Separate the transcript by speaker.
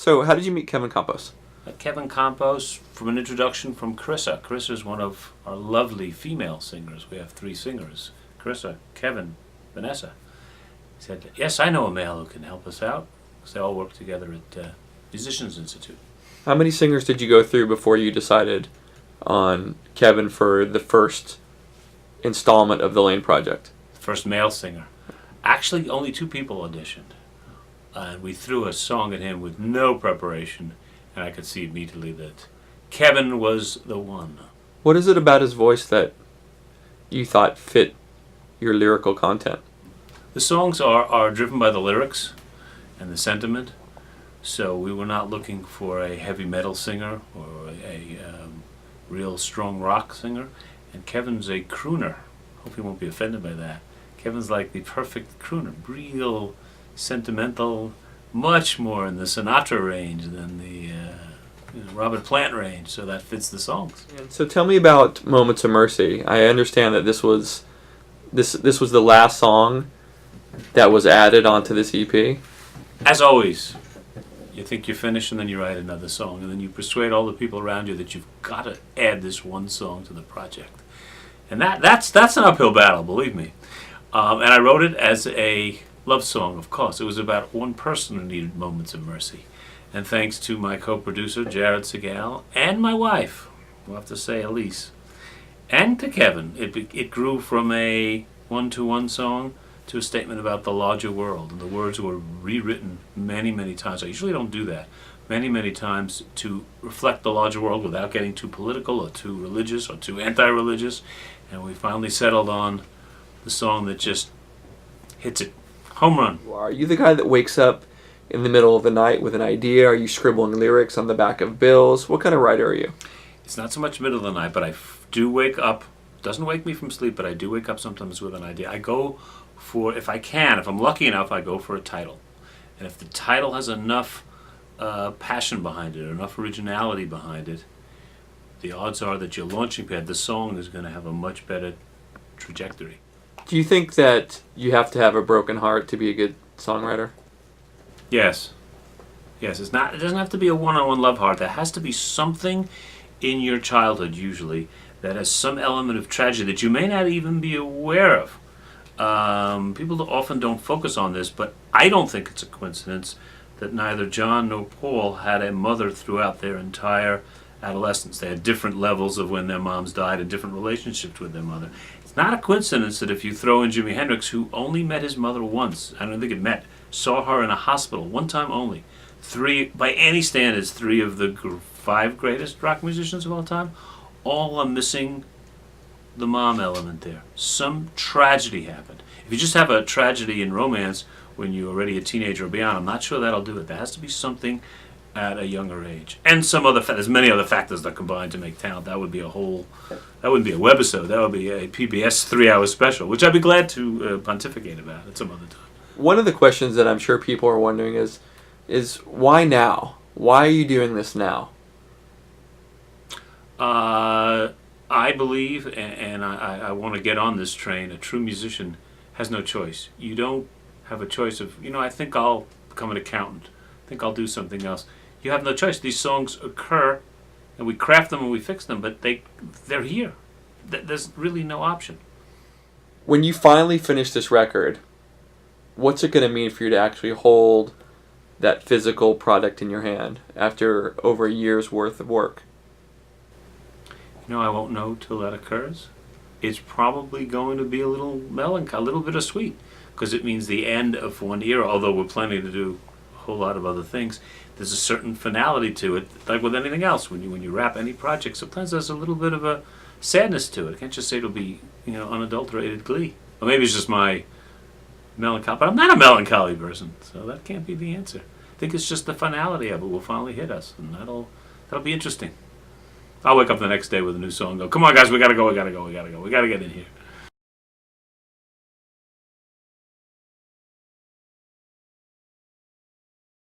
Speaker 1: So, how did you meet Kevin Campos?
Speaker 2: Kevin Campos, from an introduction from Carissa. Carissa is one of our lovely female singers. We have 3 singers: Carissa, Kevin, Vanessa. He said, "Yes, I know a male who can help us out," because they all work together at Musicians Institute.
Speaker 1: How many singers did you go through before you decided on Kevin for the first installment of the Lane Project?
Speaker 2: First male singer. Actually, only 2 people auditioned. And we threw a song at him with no preparation, and I could see immediately that Kevin was the one.
Speaker 1: What is it about his voice that you thought fit your lyrical content?
Speaker 2: The songs are driven by the lyrics and the sentiment, so we were not looking for a heavy metal singer or a real strong rock singer, and Kevin's a crooner. Hope he won't be offended by that. Kevin's like the perfect crooner, real sentimental, much more in the Sinatra range than the Robert Plant range, so that fits the songs.
Speaker 1: So tell me about Moments of Mercy. I understand that this was the last song that was added onto this EP.
Speaker 2: As always, you think you're finished and then you write another song, and then you persuade all the people around you that you've got to add this one song to the project. And that's an uphill battle, believe me. And I wrote it as a love song, of course. It was about one person who needed moments of mercy. And thanks to my co-producer, Jared Segal, and my wife, we'll have to say Elise, and to Kevin, it grew from a one-to-one song to a statement about the larger world. And the words were rewritten many, many times. I usually don't do that. Many, many times to reflect the larger world without getting too political or too religious or too anti-religious. And we finally settled on the song that just hits it. Home run.
Speaker 1: Are you the guy that wakes up in the middle of the night with an idea? Are you scribbling lyrics on the back of bills? What kind of writer are you?
Speaker 2: It's not so much middle of the night, but I do wake up. Doesn't wake me from sleep, but I do wake up sometimes with an idea. I go for, if I'm lucky enough, I go for a title. And if the title has enough passion behind it, or enough originality behind it, the odds are that your launching pad, the song, is going to have a much better trajectory.
Speaker 1: Do you think that you have to have a broken heart to be a good songwriter?
Speaker 2: Yes. Yes, it doesn't have to be a one-on-one love heart. There has to be something in your childhood, usually, that has some element of tragedy that you may not even be aware of. People often don't focus on this, but I don't think it's a coincidence that neither John nor Paul had a mother throughout their entire adolescence. They had different levels of when their moms died and different relationships with their mother. It's not a coincidence that if you throw in Jimi Hendrix, who only met his mother once, I don't think it met, saw her in a hospital one time only. 3, by any standards, 3 of the 5 greatest rock musicians of all time, all are missing the mom element there. Some tragedy happened. If you just have a tragedy in romance when you're already a teenager or beyond, I'm not sure that'll do it. There has to be something at a younger age, and some other there's many other factors that combine to make talent. That would be that wouldn't be a webisode. That would be a PBS 3-hour special, which I'd be glad to pontificate about at some other time.
Speaker 1: One of the questions that I'm sure people are wondering is why now? Why are you doing this now?
Speaker 2: I believe, and I want to get on this train, a true musician has no choice. You don't have a choice of, I think I'll become an accountant. I think I'll do something else. You have no choice. These songs occur, and we craft them and we fix them, but they're here. There's really no option.
Speaker 1: When you finally finish this record, what's it going to mean for you to actually hold that physical product in your hand after over a year's worth of work?
Speaker 2: I won't know till that occurs. It's probably going to be a little melancholy, a little bittersweet, because it means the end of one era, although we're planning to do a whole lot of other things. There's a certain finality to it, like with anything else. When you wrap any project, sometimes there's a little bit of a sadness to it. I can't just say it'll be, unadulterated glee. Or maybe it's just my melancholy, but I'm not a melancholy person, so that can't be the answer. I think it's just the finality of it will finally hit us, and that'll be interesting. I'll wake up the next day with a new song and go, come on guys, we gotta go, we gotta get in here.